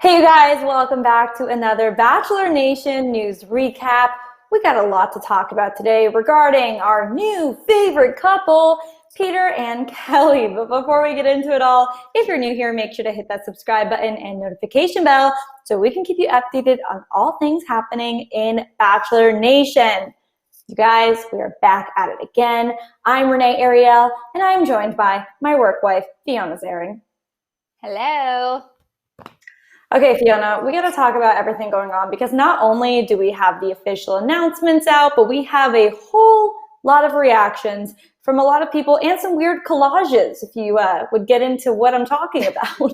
Hey you guys, welcome back to another Bachelor Nation news recap. We got a lot to talk about today regarding our new favorite couple, Peter and Kelley. But before we get into it all, if you're new here, make sure to hit that subscribe button and notification bell so we can keep you updated on all things happening in Bachelor Nation. You guys, we are back at it again. I'm Renee Ariel, and I'm joined by my work wife, Fiona Zaring. Hello. Okay, Fiona, we got to talk about everything going on because not only do we have the official announcements out, but we have a whole lot of reactions from a lot of people and some weird collages, if you would get into what I'm talking about.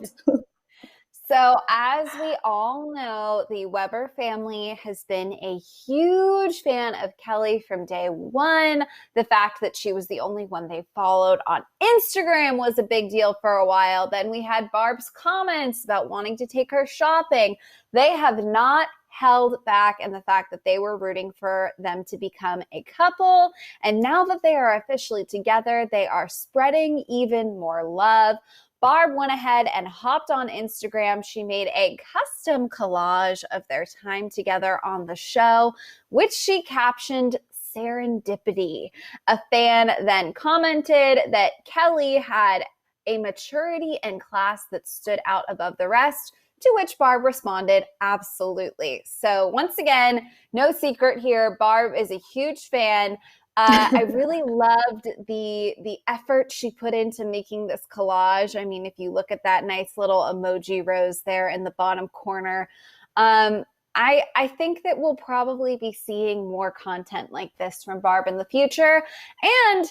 So, as we all know, the Weber family has been a huge fan of Kelley from day one. The fact that she was the only one they followed on Instagram was a big deal for a while. Then we had Barb's comments about wanting to take her shopping. They have not held back in the fact that they were rooting for them to become a couple. And now that they are officially together, they are spreading even more love. Barb went ahead and hopped on Instagram. She made a custom collage of their time together on the show, which she captioned serendipity. A fan then commented that Kelley had a maturity and class that stood out above the rest, to which Barb responded, absolutely. So once again, no secret here, Barb is a huge fan. I really loved the effort she put into making this collage. I mean, if you look at that nice little emoji rose there in the bottom corner, I think that we'll probably be seeing more content like this from Barb in the future. And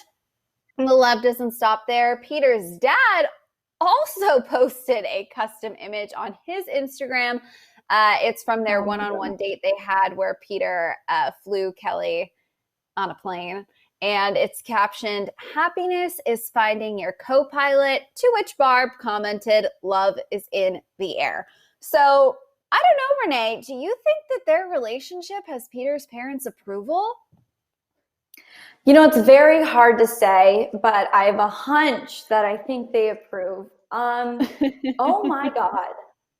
the love doesn't stop there. Peter's dad also posted a custom image on his Instagram. It's from their one-on-one date they had where Peter flew Kelley on a plane, and it's captioned, happiness is finding your co-pilot, to which Barb commented, love is in the air. So I don't know, Renee, do you think that their relationship has Peter's parents' approval? You know, it's very hard to say, but I have a hunch that I think they approve. Oh my God.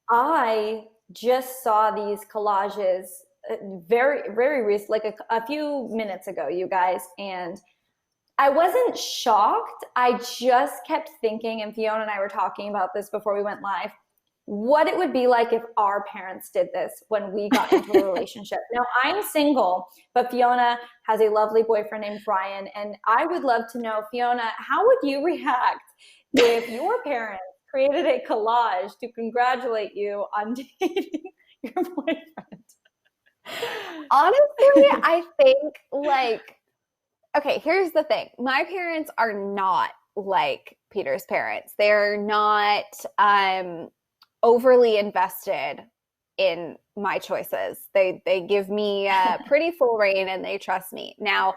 I just saw these collages very recent, like a few minutes ago, you guys, and I wasn't shocked. I just kept thinking, and Fiona and I were talking about this before we went live, what it would be like if our parents did this when we got into a relationship. Now, I'm single, but Fiona has a lovely boyfriend named Brian, and I would love to know, Fiona, how would you react if your parents created a collage to congratulate you on dating your boyfriend? Honestly, I think okay, here's the thing. My parents are not like Peter's parents. They're not overly invested in my choices. They give me pretty full reign and they trust me. Now,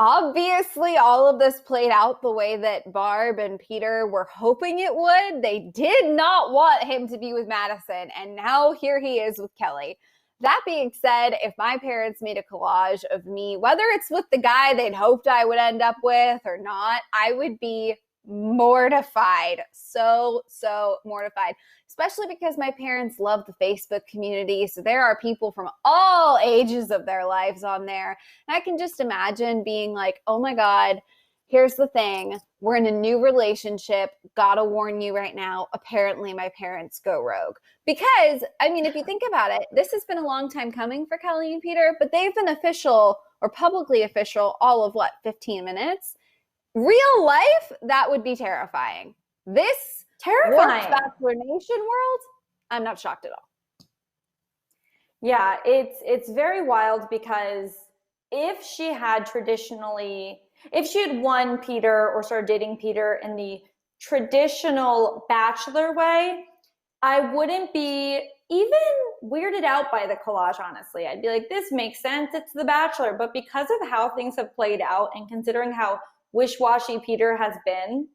obviously, all of this played out the way that Barb and Peter were hoping it would. They did not want him to be with Madison, and now here he is with Kelley. That being said, if my parents made a collage of me, whether it's with the guy they'd hoped I would end up with or not, I would be mortified. So mortified, especially because my parents love the Facebook community. So there are people from all ages of their lives on there. And I can just imagine being like, oh my God, here's the thing. We're in a new relationship. Gotta warn you right now. Apparently my parents go rogue. Because, I mean, if you think about it, this has been a long time coming for Kelley and Peter, but they've been official or publicly official all of 15 minutes? Real life, that would be terrifying. This Terrifying. Bachelor Nation world, I'm not shocked at all. Yeah, it's very wild because if she had won Peter or started dating Peter in the traditional Bachelor way, I wouldn't be even weirded out by the collage, honestly. I'd be like, this makes sense. It's The Bachelor. But because of how things have played out and considering how wishywashy Peter has been,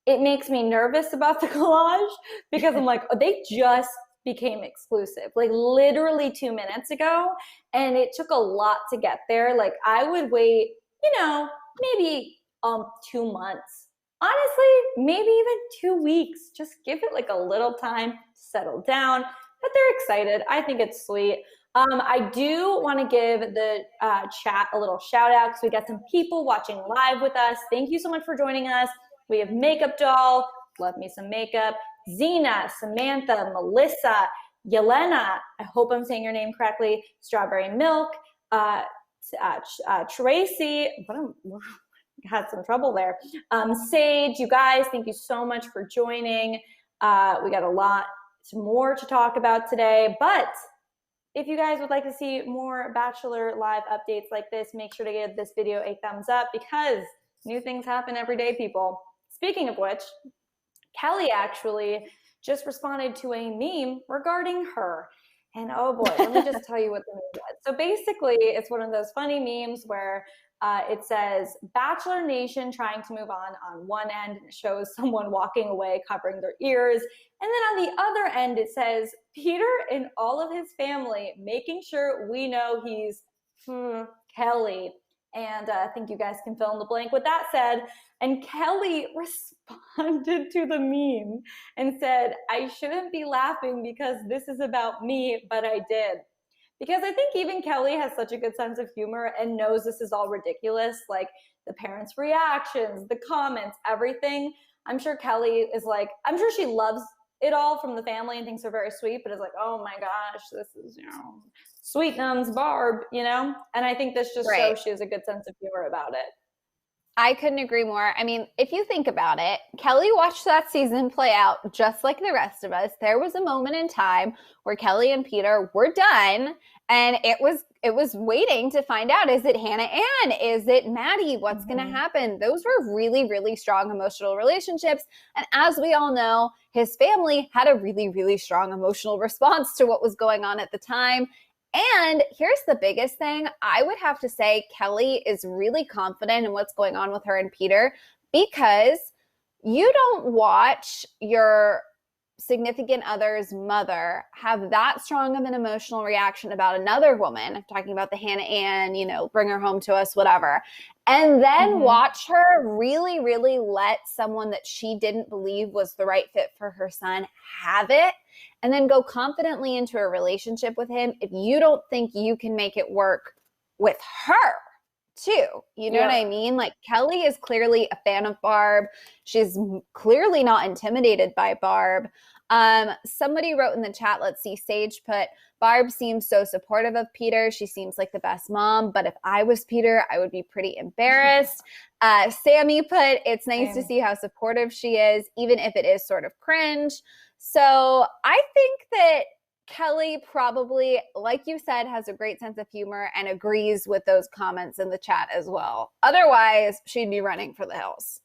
it makes me nervous about the collage because I'm like, oh, they just became exclusive, like literally 2 minutes ago. And it took a lot to get there. Like I would wait, maybe 2 months. Honestly, maybe even 2 weeks. Just give it like a little time to settle down. but they're excited. I think it's sweet. I do want to give the chat a little shout out because we got some people watching live with us. Thank you so much for joining us. We have Makeup Doll, love me some makeup, Zena, Samantha, Melissa, Yelena, I hope I'm saying your name correctly, Strawberry Milk, Tracy, had some trouble there. Sage, you guys, thank you so much for joining. We got a lot more to talk about today, but if you guys would like to see more Bachelor live updates like this, make sure to give this video a thumbs up because new things happen every day, people. Speaking of which, Kelley actually just responded to a meme regarding her. And oh boy, let me just tell you what the meme was. So basically, it's one of those funny memes where it says Bachelor Nation trying to move on one end, and it shows someone walking away covering their ears. And then on the other end, it says Peter and all of his family making sure we know he's Kelley. And I think you guys can fill in the blank with that said. And Kelley responded to the meme and said, I shouldn't be laughing because this is about me, but I did. Because I think even Kelley has such a good sense of humor and knows this is all ridiculous, like the parents' reactions, the comments, everything. I'm sure Kelley is like, I'm sure she loves it all from the family and thinks they're very sweet, but is like, oh my gosh, this is, sweet nuns Barb, And I think this just shows she has a good sense of humor about it. I couldn't agree more. I mean, if you think about it, Kelley watched that season play out just like the rest of us. There was a moment in time where Kelley and Peter were done, and it was waiting to find out, is it Hannah Ann? Is it Maddie? What's going to happen? Those were really, really strong emotional relationships. And as we all know, his family had a really, really strong emotional response to what was going on at the time. And here's the biggest thing. I would have to say Kelley is really confident in what's going on with her and Peter because you don't watch your significant other's mother have that strong of an emotional reaction about another woman. I'm talking about the Hannah Ann, bring her home to us, whatever. And then watch her really, really let someone that she didn't believe was the right fit for her son have it, and then go confidently into a relationship with him if you don't think you can make it work with her too. You know what I mean? Like Kelley is clearly a fan of Barb. She's clearly not intimidated by Barb. Somebody wrote in the chat, let's see, Sage put, Barb seems so supportive of Peter. She seems like the best mom, but if I was Peter, I would be pretty embarrassed. Sammy put, it's nice to see how supportive she is, even if it is sort of cringe. So I think that Kelley probably, like you said, has a great sense of humor and agrees with those comments in the chat as well. Otherwise, she'd be running for the hills.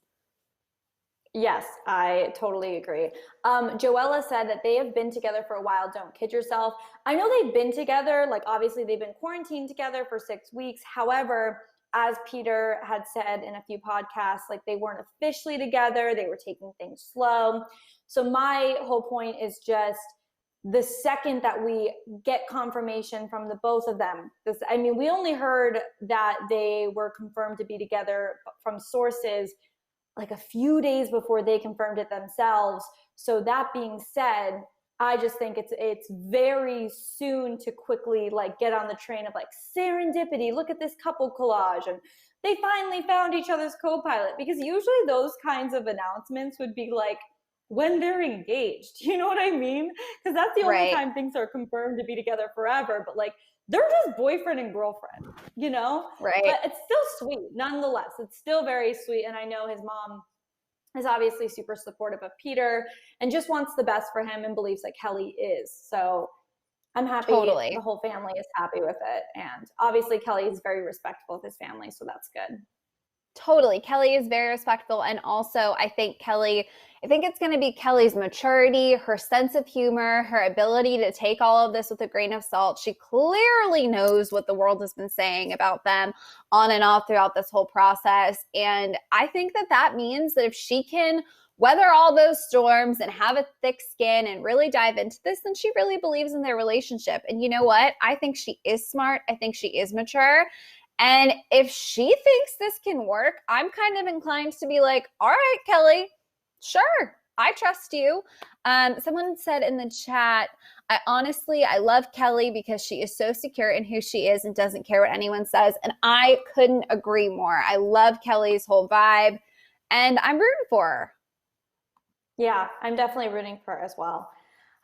Yes, I totally agree. Joella said that they have been together for a while. Don't kid yourself. I know they've been together, like obviously they've been quarantined together for 6 weeks. However, as Peter had said in a few podcasts, like they weren't officially together. They were taking things slow. So my whole point is just the second that we get confirmation from the both of them, we only heard that they were confirmed to be together from sources like a few days before they confirmed it themselves. So that being said, I just think it's very soon to quickly like get on the train of like serendipity. Look at this couple collage, and they finally found each other's co-pilot, because usually those kinds of announcements would be like when they're engaged. You know what I mean? Because that's the only time things are confirmed to be together forever. But like they're just boyfriend and girlfriend, Right. But it's still sweet, nonetheless. It's still very sweet. And I know his mom is obviously super supportive of Peter and just wants the best for him and believes that Kelley is. So I'm happy. Totally. The whole family is happy with it. And obviously Kelley is very respectful of his family. So that's good. Totally. Kelley is very respectful. And also I think it's going to be Kelley's maturity, her sense of humor, her ability to take all of this with a grain of salt. She clearly knows what the world has been saying about them on and off throughout this whole process. And I think that means that if she can weather all those storms and have a thick skin and really dive into this, then she really believes in their relationship. And you know what? I think she is smart. I think she is mature. And if she thinks this can work, I'm kind of inclined to be like, all right, Kelley, sure, I trust you. Someone said in the chat, I love Kelley because she is so secure in who she is and doesn't care what anyone says. And I couldn't agree more. I love Kelley's whole vibe and I'm rooting for her. Yeah, I'm definitely rooting for her as well.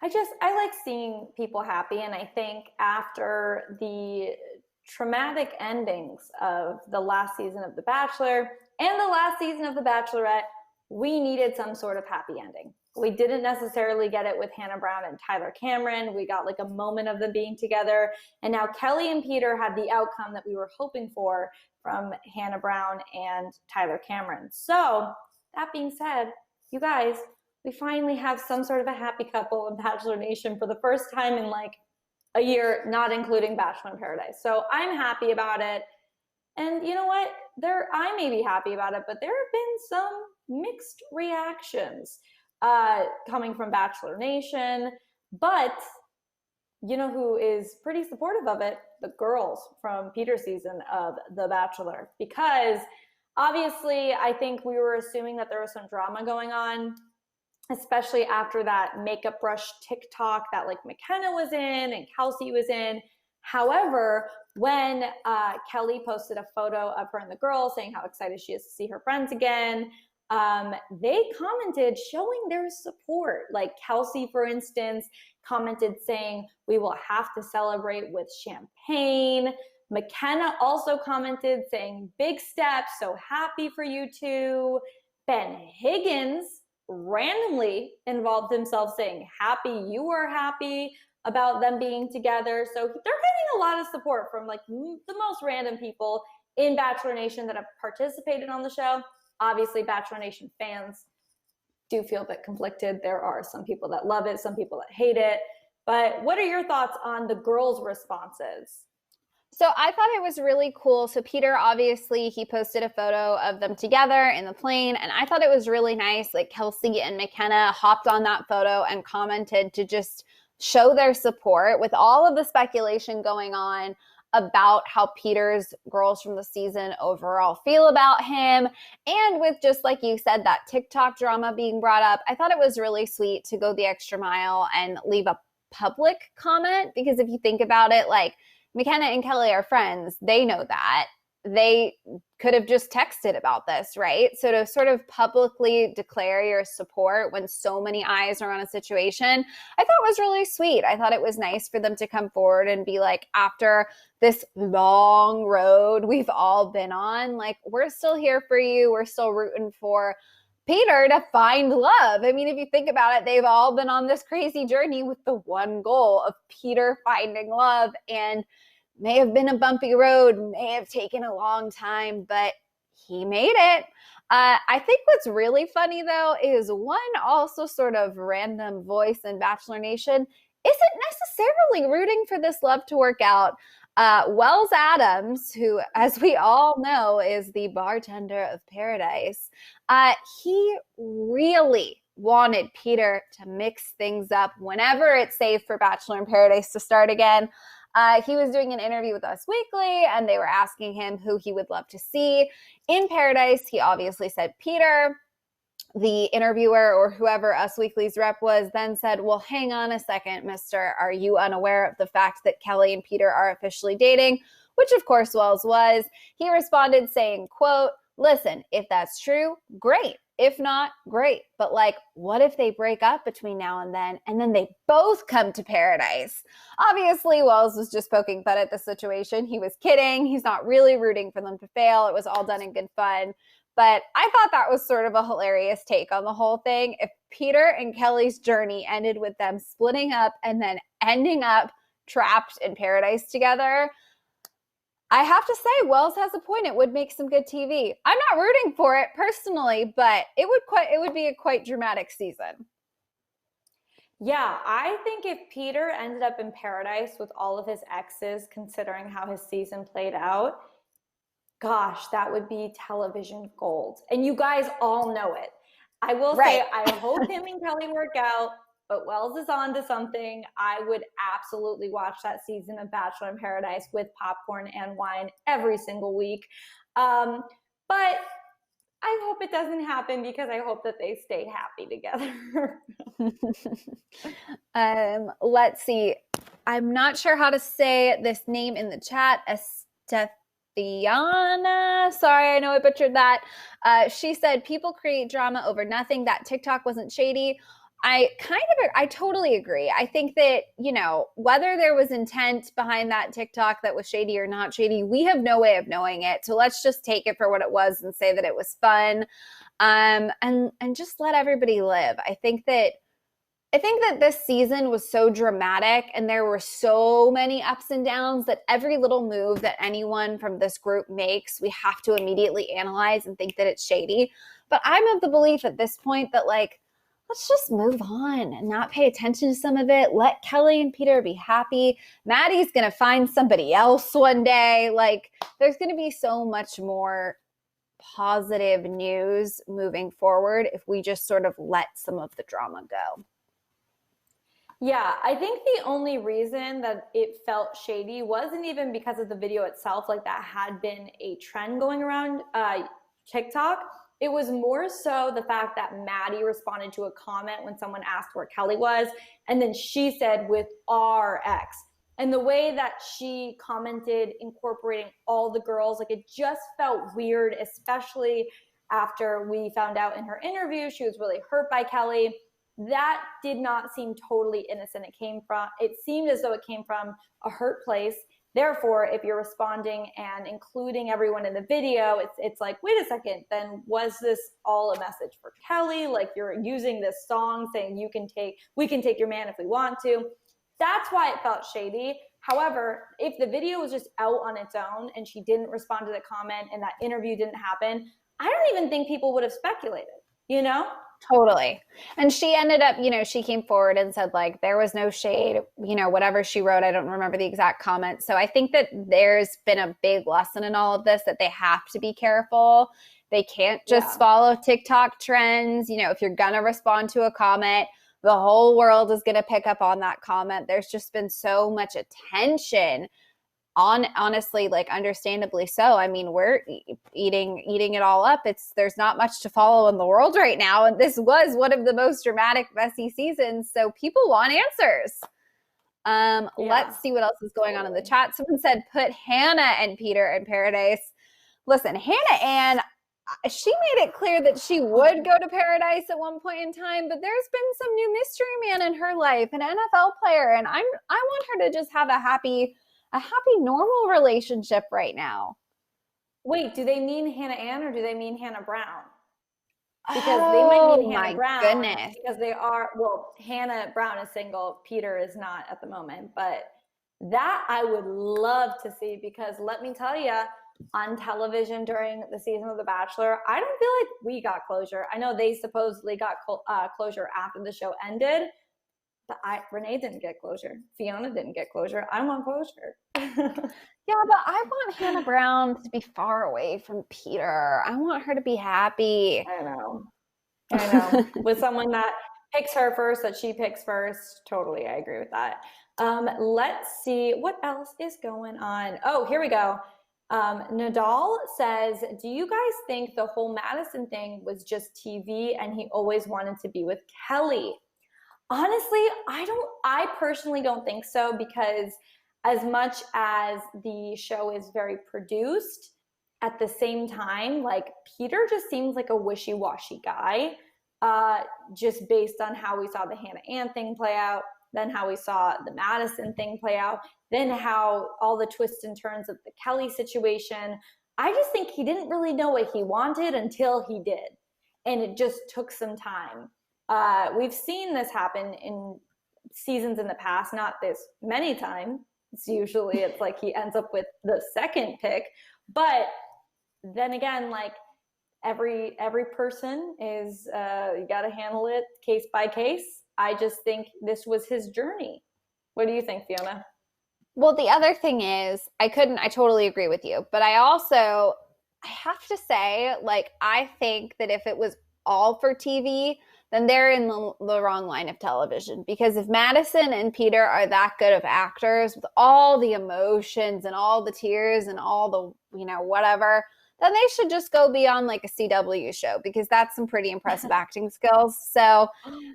I like seeing people happy. And I think after the traumatic endings of the last season of The Bachelor and the last season of The Bachelorette, we needed some sort of happy ending. We didn't necessarily get it with Hannah Brown and Tyler Cameron. We got like a moment of them being together. And now Kelley and Peter had the outcome that we were hoping for from Hannah Brown and Tyler Cameron. So, that being said, you guys, we finally have some sort of a happy couple in Bachelor Nation for the first time in like a year, not including Bachelor in Paradise. So I'm happy about it. And you know what? I may be happy about it, but there have been some mixed reactions coming from Bachelor Nation. But you know who is pretty supportive of it? The girls from Peter's season of The Bachelor. Because obviously, I think we were assuming that there was some drama going on, especially after that makeup brush TikTok that like McKenna was in and Kelsey was in. However, when Kelley posted a photo of her and the girls saying how excited she is to see her friends again, they commented showing their support. Like Kelsey, for instance, commented saying, "We will have to celebrate with champagne." McKenna also commented saying, "Big steps, so happy for you two." Ben Higgins randomly involved himself saying, "Happy you are happy about them being together." So they're getting a lot of support from like the most random people in Bachelor Nation that have participated on the show. Obviously, Bachelor Nation fans do feel a bit conflicted. There are some people that love it, some people that hate it. But what are your thoughts on the girls' responses? So I thought it was really cool. So Peter, obviously, he posted a photo of them together in the plane. And I thought it was really nice. Like Kelsey and McKenna hopped on that photo and commented to just show their support with all of the speculation going on about how Peter's girls from the season overall feel about him. And with just like you said, that TikTok drama being brought up, I thought it was really sweet to go the extra mile and leave a public comment. Because if you think about it, like McKenna and Kelley are friends. They know that. They could have just texted about this, right? So to sort of publicly declare your support when so many eyes are on a situation, I thought was really sweet. I thought it was nice for them to come forward and be like, after this long road we've all been on, like, we're still here for you. We're still rooting for Peter to find love. I mean, if you think about it, they've all been on this crazy journey with the one goal of Peter finding love, and may have been a bumpy road, may have taken a long time, but he made it. I think what's really funny, though, is one also sort of random voice in Bachelor Nation isn't necessarily rooting for this love to work out. Wells Adams, who, as we all know, is the bartender of paradise, he really wanted Peter to mix things up whenever it's safe for Bachelor in Paradise to start again. He was doing an interview with Us Weekly, and they were asking him who he would love to see in Paradise. He obviously said Peter. The interviewer, or whoever Us Weekly's rep was, then said, "Well, hang on a second, mister. Are you unaware of the fact that Kelley and Peter are officially dating?" Which, of course, Wells was. He responded saying, quote, "Listen, if that's true, great. If not, great. But like, what if they break up between now and then they both come to paradise?" Obviously, Wells was just poking fun at the situation. He was kidding. He's not really rooting for them to fail. It was all done in good fun. But I thought that was sort of a hilarious take on the whole thing. If Peter and Kelley's journey ended with them splitting up and then ending up trapped in paradise together, I have to say, Wells has a point. It would make some good TV. I'm not rooting for it personally, but it would be a quite dramatic season. Yeah, I think if Peter ended up in paradise with all of his exes, considering how his season played out, gosh, that would be television gold. And you guys all know it. I will say, I hope him and Kelley work out, but Wells is on to something. I would absolutely watch that season of Bachelor in Paradise with popcorn and wine every single week. But I hope it doesn't happen because I hope that they stay happy together. Let's see. I'm not sure how to say this name in the chat. Estefiana. Sorry, I know I butchered that. She said people create drama over nothing. That TikTok wasn't shady. I totally agree. I think that, whether there was intent behind that TikTok that was shady or not shady, we have no way of knowing it. So let's just take it for what it was and say that it was fun. And just let everybody live. I think that this season was so dramatic and there were so many ups and downs that every little move that anyone from this group makes, we have to immediately analyze and think that it's shady. But I'm of the belief at this point that, like, let's just move on and not pay attention to some of it. Let Kelley and Peter be happy. Maddie's going to find somebody else one day. Like, there's going to be so much more positive news moving forward if we just sort of let some of the drama go. Yeah, I think the only reason that it felt shady wasn't even because of the video itself, like that had been a trend going around TikTok. It was more so the fact that Maddie responded to a comment when someone asked where Kelley was, and then she said with our ex. And the way that she commented, incorporating all the girls, like it just felt weird, especially after we found out in her interview she was really hurt by Kelley. That did not seem totally innocent. It seemed as though it came from a hurt place. Therefore, if you're responding and including everyone in the video, it's like, wait a second, then was this all a message for Kelley? Like, you're using this song saying we can take your man if we want to. That's why it felt shady. However, if the video was just out on its own and she didn't respond to the comment and that interview didn't happen, I don't even think people would have speculated, you know? Totally. And she ended up, she came forward and said, like, there was no shade, whatever she wrote. I don't remember the exact comment. So I think that there's been a big lesson in all of this, that they have to be careful. They can't just follow TikTok trends. If you're going to respond to a comment, the whole world is going to pick up on that comment. There's just been so much attention honestly, like, understandably so. I mean, we're eating it all up. There's not much to follow in the world right now, and this was one of the most dramatic, messy seasons, so people want answers. Let's see what else is going on in the chat. Someone said put Hannah and Peter in paradise. Listen, Hannah Ann, she made it clear that she would go to paradise at one point in time, but there's been some new mystery man in her life, an NFL player, and I want her to just have a happy, normal relationship right now. Wait, do they mean Hannah Ann or do they mean Hannah Brown? Because they might mean Hannah Brown because they are, Hannah Brown is single, Peter is not at the moment, but that I would love to see, because let me tell you, on television during the season of The Bachelor, I don't feel like we got closure. I know they supposedly got closure after the show ended, but Renee didn't get closure. Fiona didn't get closure. I want closure. Yeah, but I want Hannah Brown to be far away from Peter. I want her to be happy. I know. With someone that picks her first, that she picks first. Totally, I agree with that. Let's see what else is going on. Oh, here we go. Nadal says, do you guys think the whole Madison thing was just TV and he always wanted to be with Kelley? Honestly, I personally don't think so, because as much as the show is very produced, at the same time, like, Peter just seems like a wishy-washy guy, just based on how we saw the Hannah Ann thing play out, then how we saw the Madison thing play out, then how all the twists and turns of the Kelley situation. I just think he didn't really know what he wanted until he did, and it just took some time. We've seen this happen in seasons in the past, not this many times. It's like he ends up with the second pick, but then again, like, every person is, you got to handle it case by case. I just think this was his journey. What do you think, Fiona? Well, the other thing is, I totally agree with you, but I have to say, like, I think that if it was all for TV, then they're in the wrong line of television. Because if Madison and Peter are that good of actors with all the emotions and all the tears and all the, whatever, then they should just go be on like a CW show, because that's some pretty impressive acting skills. So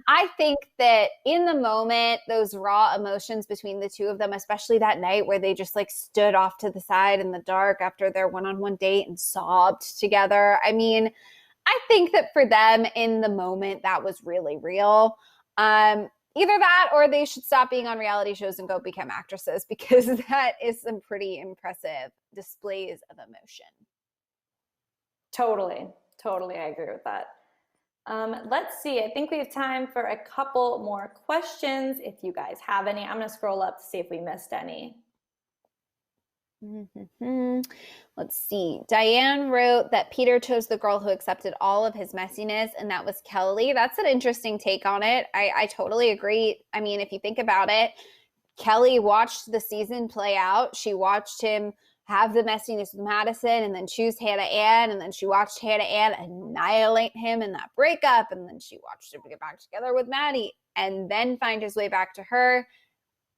I think that in the moment, those raw emotions between the two of them, especially that night where they just like stood off to the side in the dark after their one-on-one date and sobbed together. I mean, I think that for them in the moment, that was really real. Either that or they should stop being on reality shows and go become actresses, because that is some pretty impressive displays of emotion. Totally. Totally. I agree with that. Let's see. I think we have time for a couple more questions. If you guys have any, I'm going to scroll up to see if we missed any. Let's see. Diane wrote that Peter chose the girl who accepted all of his messiness, and that was Kelley. That's an interesting take on it. I totally agree. I mean, if you think about it, Kelley watched the season play out. She watched him have the messiness with Madison and then choose Hannah Ann. And then she watched Hannah Ann annihilate him in that breakup. And then she watched him get back together with Maddie and then find his way back to her.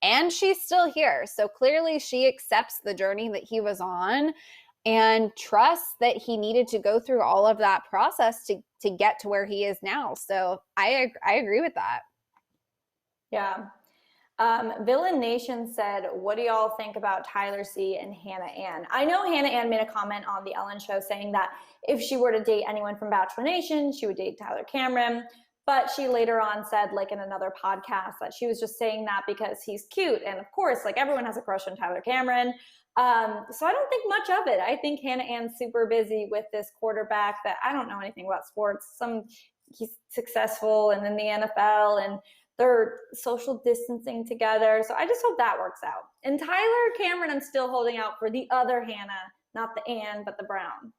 And she's still here. So clearly she accepts the journey that he was on and trusts that he needed to go through all of that process to get to where he is now. So I agree with that. Yeah. Villain Nation said, what do y'all think about Tyler C and Hannah Ann? I know Hannah Ann made a comment on the Ellen show saying that if she were to date anyone from Bachelor Nation, she would date Tyler Cameron. But she later on said, like in another podcast, that she was just saying that because he's cute. And of course, like everyone has a crush on Tyler Cameron. So I don't think much of it. I think Hannah Ann's super busy with this quarterback that I don't know anything about sports. He's successful and in the NFL, and they're social distancing together. So I just hope that works out. And Tyler Cameron, I'm still holding out for the other Hannah, not the Ann, but the Brown,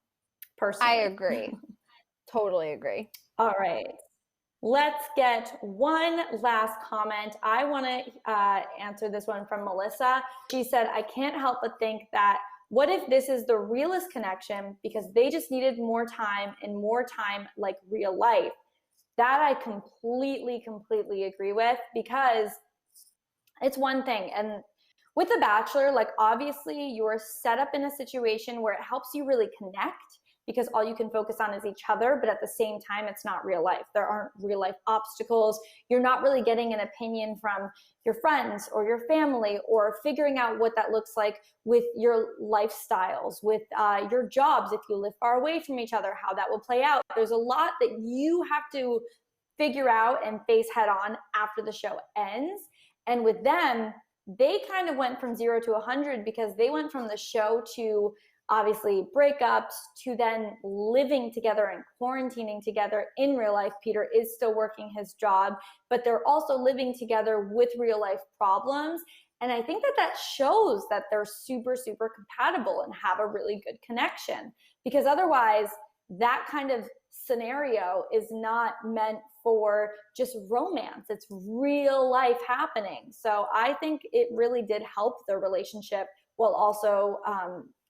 personally. I agree. Totally agree. All right. Let's get one last comment. I want to answer this one from Melissa. She said, I can't help but think that what if this is the realest connection because they just needed more time and more time like real life? That I completely agree with, because it's one thing. And with The Bachelor, like obviously you're set up in a situation where it helps you really connect because all you can focus on is each other. But at the same time, it's not real life. There aren't real life obstacles. You're not really getting an opinion from your friends or your family, or figuring out what that looks like with your lifestyles, with your jobs, if you live far away from each other, how that will play out. There's a lot that you have to figure out and face head on after the show ends. And with them, they kind of went from 0 to 100 because they went from the show to obviously breakups to then living together and quarantining together in real life. Peter is still working his job, but they're also living together with real life problems. And I think that that shows that they're super compatible and have a really good connection, because otherwise that kind of scenario is not meant for just romance. It's real life happening. So I think it really did help their relationship while also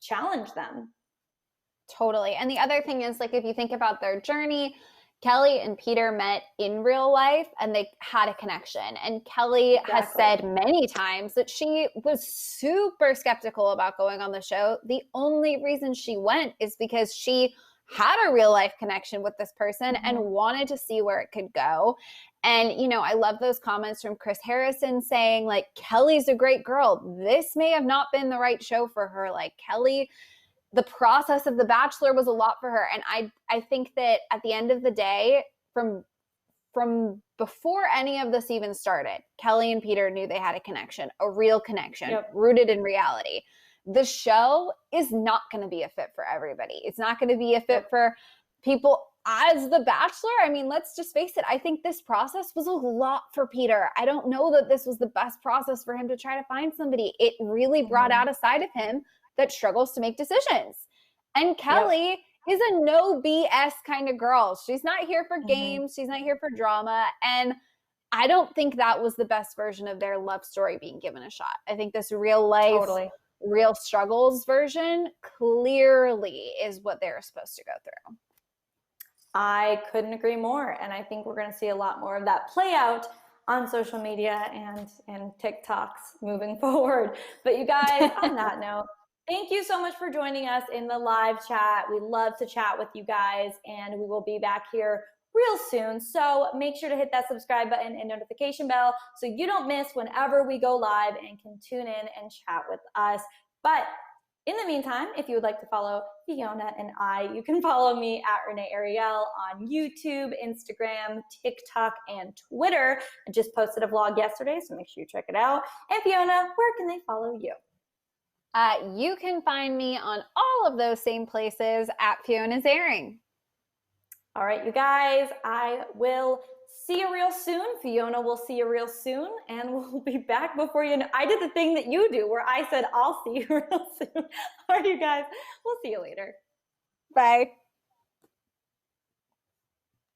challenge them. Totally. And the other thing is, like, if you think about their journey, Kelley and Peter met in real life and they had a connection. And Kelley has said many times that she was super skeptical about going on the show. The only reason she went is because she had a real life connection with this person and wanted to see where it could go. And, you know, I love those comments from Chris Harrison saying, like, Kelley's a great girl. This may have not been the right show for her. Like, Kelley, the process of The Bachelor was a lot for her. And I think that at the end of the day, from before any of this even started, Kelley and Peter knew they had a connection, a real connection, rooted in reality. The show is not going to be a fit for everybody. It's not going to be a fit for people as The Bachelor. I mean, let's just face it. I think this process was a lot for Peter. I don't know that this was the best process for him to try to find somebody. It really brought out a side of him that struggles to make decisions. And Kelley is a no BS kind of girl. She's not here for games. She's not here for drama. And I don't think that was the best version of their love story being given a shot. I think this real life, real struggles version clearly is what they're supposed to go through. I couldn't agree more. And I think we're going to see a lot more of that play out on social media and TikToks moving forward. But you guys, on that note, Thank you so much for joining us in the live chat. We love to chat with you guys, and we will be back here real soon. So make sure to hit that subscribe button and notification bell so you don't miss whenever we go live and can tune in and chat with us. But in the meantime, if you would like to follow Fiona and I, you can follow me at Renee Ariel on YouTube, Instagram, TikTok, and Twitter. I just posted a vlog yesterday, so make sure you check it out. And Fiona, where can they follow you? You can find me on all of those same places at Fiona's Airing. All right, you guys, I will see you real soon. Fiona will see you real soon, and we'll be back before you know. I did the thing that you do where I said, I'll see you real soon. All right, you guys, we'll see you later. Bye.